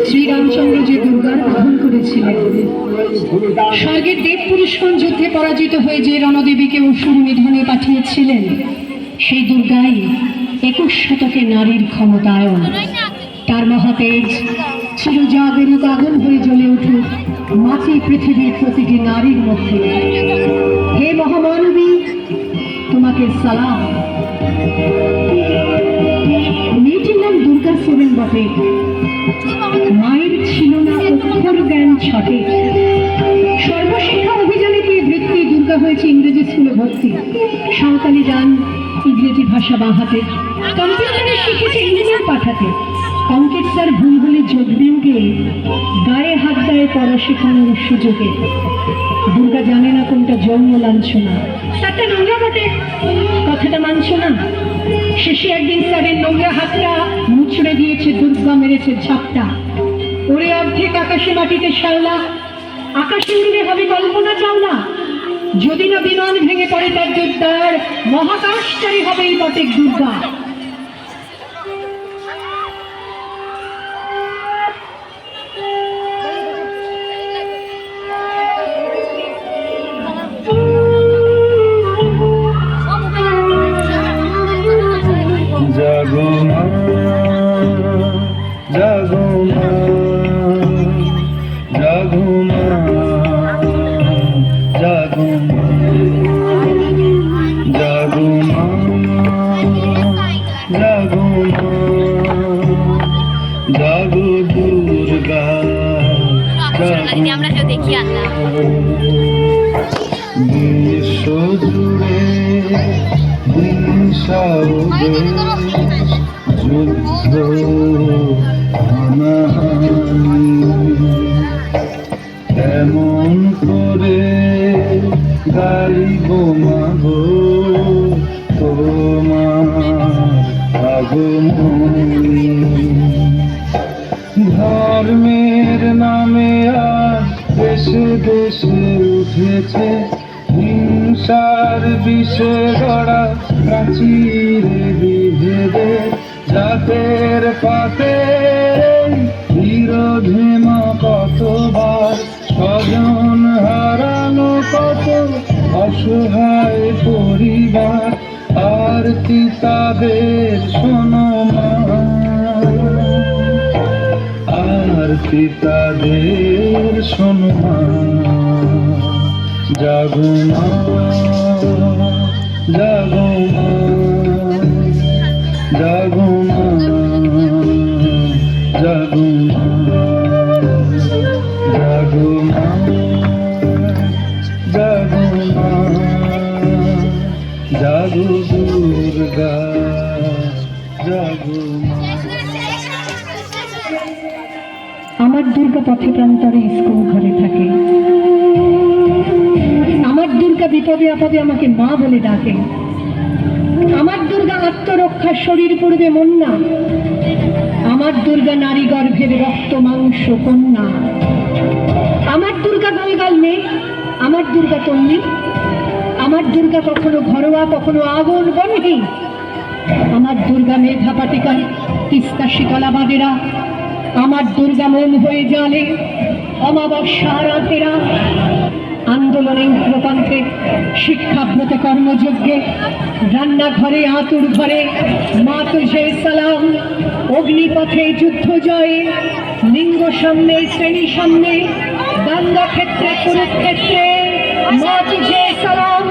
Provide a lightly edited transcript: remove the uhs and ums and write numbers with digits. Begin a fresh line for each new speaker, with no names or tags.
শ্রীরামচন্দ্র যে দুর্গার গ্রহণ করেছিলেন, স্বর্গের দেব পুরুষগণ যুদ্ধে পরাজিত হয়ে যে রণদেবীকে অসুর নিধনে পাঠিয়েছিলেন, সেই দুর্গাই 21 শতকে নারীর ক্ষমতায়ন। তার মহাতেজ চিরজাগরুক আগুন হয়ে জ্বলে উঠুক মাছি পৃথিবীর প্রতিটি নারীর মধ্যে। হে মহামানবী, তোমাকে সালাম। মেয়েটির নাম দুর্গা সোরেন বটে। মায়ের ছিল না অক্ষর জ্ঞান ছটে। সর্বশিক্ষা অভিযানে দিয়ে বৃত্তি দুর্গা হয়েছে ইংরেজি স্কুলে ভর্তি। সাঁওতালি গান, ইংরেজি ভাষা বাহাতে, কম্পিউটারে শিখেছে ইঞ্জিনিয়ার পাঠাতে। অঙ্কের স্যার ভুল হলে যোগ দিনকে গায়ে হাত দেয় পড়া শেখানোর সুযোগে। দুর্গা জানে না কোনটা জন্ম লাঞ্ছনা। স্যারটা নোংরা বটে, কথাটা মানছ না। শেষে একদিন স্যারের নোংরা হাতটা মুচড়ে দিয়েছে দুর্গা, মেরেছে ঝাপটা। ওরে অর্ধেক আকাশে মাটিতে শাওলা, আকাশে উড়ে হবে কল্পনা চাওলা। যদি না বিমান ভেঙে পড়ে তার দুর্দার, মহাকাশচারী হবে এই বটেক দুর্গা।
জাগো মা, জাগো মা, জাগো মা, জাগো মা, জাগো মা, জাগো মা, জাগো দুর্গা, বিশ্ব জুড়ে যুদ্ধ হানাহানি, এমন করে গাইব মাগো তোমার আগমনী। ধর্মের নামে আজ দেশে দেশে উঠেছে হিংসার বিষে গড়া প্রাচীরে বিভেদে। জাতের পাতে বিরোধে মা কতবার, স্বজন হারানো কত অসহায় পরিবার। আরতি তাদের শোনো মা, আরতি তাদের শোনো মা। জাগো মা, জাগো মা, জাগো মা, জাগো মা, জাগো মা, জাগো মা, জাগো দুর্গা, জাগো মা।
আমার দুর্গা পথে প্রান্তরে স্কুল ঘরে থাকে। আমার দুর্গা বিপদে আপদে আমাকে মা বলে ডাকে। আমার দুর্গা আত্মরক্ষা, শরীর পূর্বে মন্না। আমার দুর্গা নারী গর্ভের রক্ত মাংস কন্যা। আমার দুর্গা গোলগাল মেয়ে, আমার দুর্গা তন্নি। আমার দুর্গা কখনো ঘরোয়া, কখনো আগুন বন্ধি। আমার দুর্গা মেধা পাটিকার, তিস্তা শীতলা বাদেরা। আমার দুর্গা মন হয়ে জালে অমাবস্যা রাতেরা। আন্দোলনে উগ্রপন্থে, শিক্ষাব্রতে কর্মযজ্ঞে, রান্নাঘরে আতুর ঘরে মা তুঝে সালাম। অগ্নিপথে যুদ্ধ জয়ে, লিঙ্গ সামনে শ্রেণী সামনে, দাঙ্গা ক্ষেত্রে কুরুক্ষেত্রে মা তুঝে সালাম।